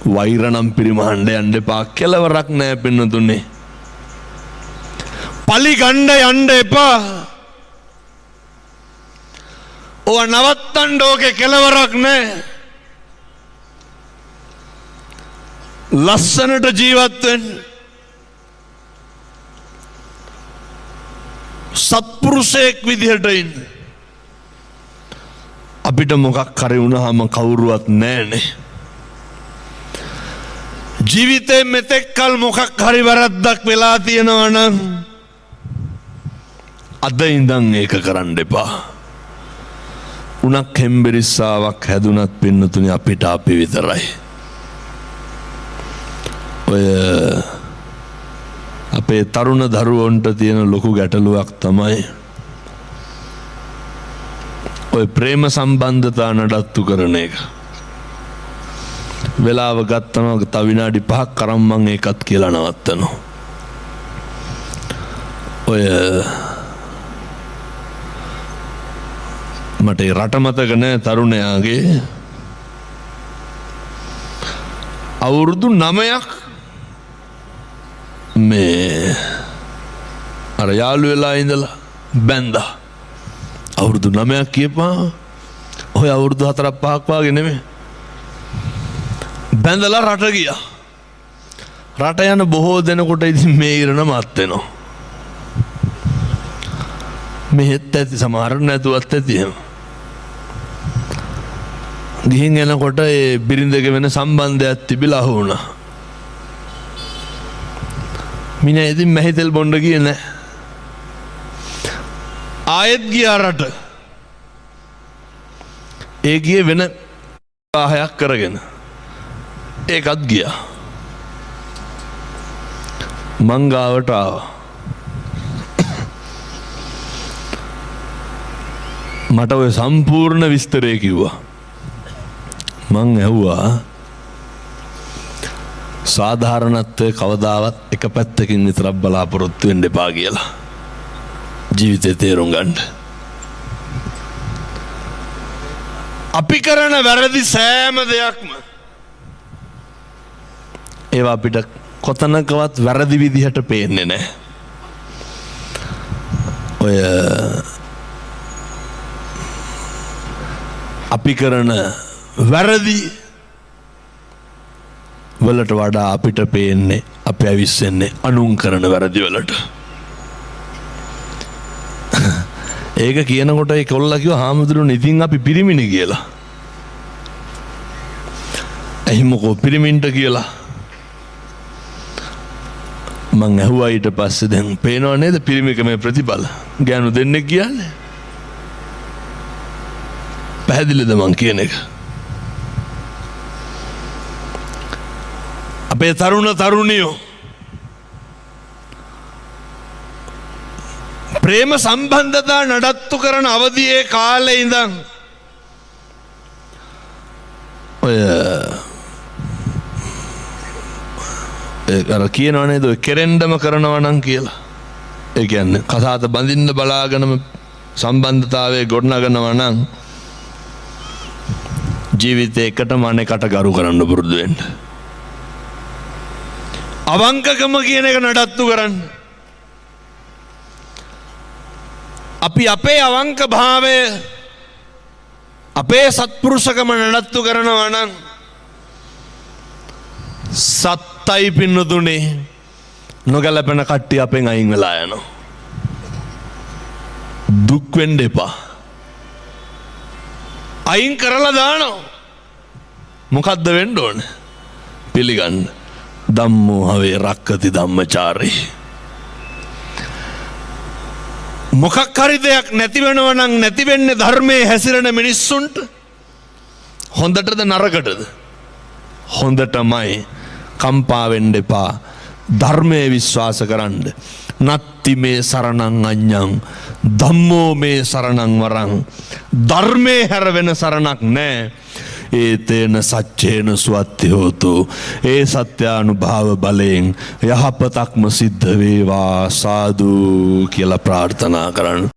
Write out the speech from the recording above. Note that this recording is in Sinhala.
වෛර නම් පිරිමහන්න යන්න එපා. කෙලවරක් නැහැ පින්නතුනේ. පලි ගණ්ඩ යන්න එපා. ඕව නවත්තන්න ඕකේ කෙලවරක් නැහැ. ලස්සනට ජීවත් වෙන්න. සත්පුරුෂයෙක් විදිහට ඉන්න. අපිට මොකක් හරි වුණාම කවුරුවත් නැහැනේ. ජීවිතේ මෙතෙක් කල මොකක් හරි වැරද්දක් වෙලා තියෙනවා නම් අද ඉඳන් ඒක කරන්න එපා. උණක් හෙම්බිරිස්සාවක් හැදුනත් පින්නතුනේ අපිට අපි විතරයි. ඔය අපේ තරුණ දරුවන්ට තියෙන ලොකු ගැටලුවක් තමයි ඔය ප්‍රේම සම්බන්ධතා නඩත්තු කරන එක. වෙලාව ගත්තම තව විනාඩි 5ක් කරන් මම ඒකත් කියලා නවත්තනවා. ඔය මට රට මතක නැහැ තරුණයාගේ අවුරුදු 9ක් මේ අර යාළු වෙලා ඉඳලා බැන්දා. අවුරුදු 9ක් කියපා. ඔය අවුරුදු 4ක් 5ක් වාගේ නෙමෙයි. බැඳලා රට ගියා. රට යන බොහෝ දෙනෙකුට ඉතින් මේ ඉරණ මත් වෙනවා. මෙහෙත් ඇති සමහර නැතුවත් ඇති එහෙම. ගිහින් එනකොට ඒ බිරිඳගේ වෙන සම්බන්ධයක් තිබිලා අහු වුණා. මිනිහා ඉතින් මහිතෙල් බොණ්ඩ ගියේ නැහැ. ආයෙත් ගියා රට. ඒ ගියේ වෙන ආහයක් කරගෙන. ඒකත් ගියා. මංගාවට ආවා. මට ඔය සම්පූර්ණ විස්තරය කිව්වා. මං ඇහුවා සාධාරණත්වය කවදාවත් එක පැත්තකින් විතරක් බලාපොරොත්තු වෙන්න එපා කියලා. ජීවිතේ තේරුම් ගන්න. අපි කරන වැරදි සෑම දෙයක්ම ඒවා අපිට කොතනකවත් වැරදි විදිහට පේන්නේ නැහැ. ඔය අපි කරන වැරදි වලට වඩා අපිට පේන්නේ අපි ඇවිස්සෙන්නේ අනුන් කරන වැරදි වලට. ඒක කියනකොට ඒ කොල්ලා කිව්වා හාමුදුරුවනේ ඉතින් අපි පිරිමිනේ කියලා. එහි මොකෝ පිරිමින්ට කියලා. මං ඇහුවා ඊට පස්සේ දැන් පේනව නේද පිරිමිකමේ ප්‍රතිඵල? ගෑනු දෙන්නෙක් කියන්නේ. පැහැදිලිද මං කියන එක? අපේ තරුණ තරුණියෝ ප්‍රේම සම්බන්ධතා නඩත්තු කරන අවධියේ කාලේ ඉඳන් ඔය අර කියනවා නේද ඔය කෙරෙන්ඩම කරනවා නම් කියලා. ඒ කියන්නේ කසාත බඳින්න බලාගෙනම සම්බන්ධතාවයේ ගොඩනගනවා නම් ජීවිතේ එකටම අනෙකට ගරු කරන්න පුරුදු වෙන්න. අවංකකම කියන එක නඩත්තු කරන්න. අපි අපේ අවංක භාවය අපේ සත්පුරුෂකම නඩත්තු කරනවා නම් සත්තයි පින්නතුනේ නොගැලපෙන කට්ටිය අපෙන් අයින් වෙලා යනවා. දුක් වෙන්න එපා. අයින් කරලා දානවා. මොකද්ද වෙන්න ඕනේ? පිළිගන්න. ධම්මෝ හවේ රක්කති ධම්මචාරී. මොකක් හරි දෙයක් නැති වෙනවා නම් නැති වෙන්නේ ධර්මයේ හැසිරෙන මිනිස්සුන්ට. හොඳටද නරකටද? හොඳටමයි. කම්පා වෙන්න එපා. ධර්මයේ විශ්වාස කරන්න. නත්ති මේ සරණං අඤ්ඤං ධම්මෝ මේ සරණං වරං. ධර්මයේ හැර වෙන සරණක් නැහැ. ඒතේන සච්චේන සුවත්ති හෝතු. ඒ සත්‍යානුභාව බලයෙන් යහපතක්ම සිද්ධ වේවා සාදු කියලා ප්‍රාර්ථනා කරන්න.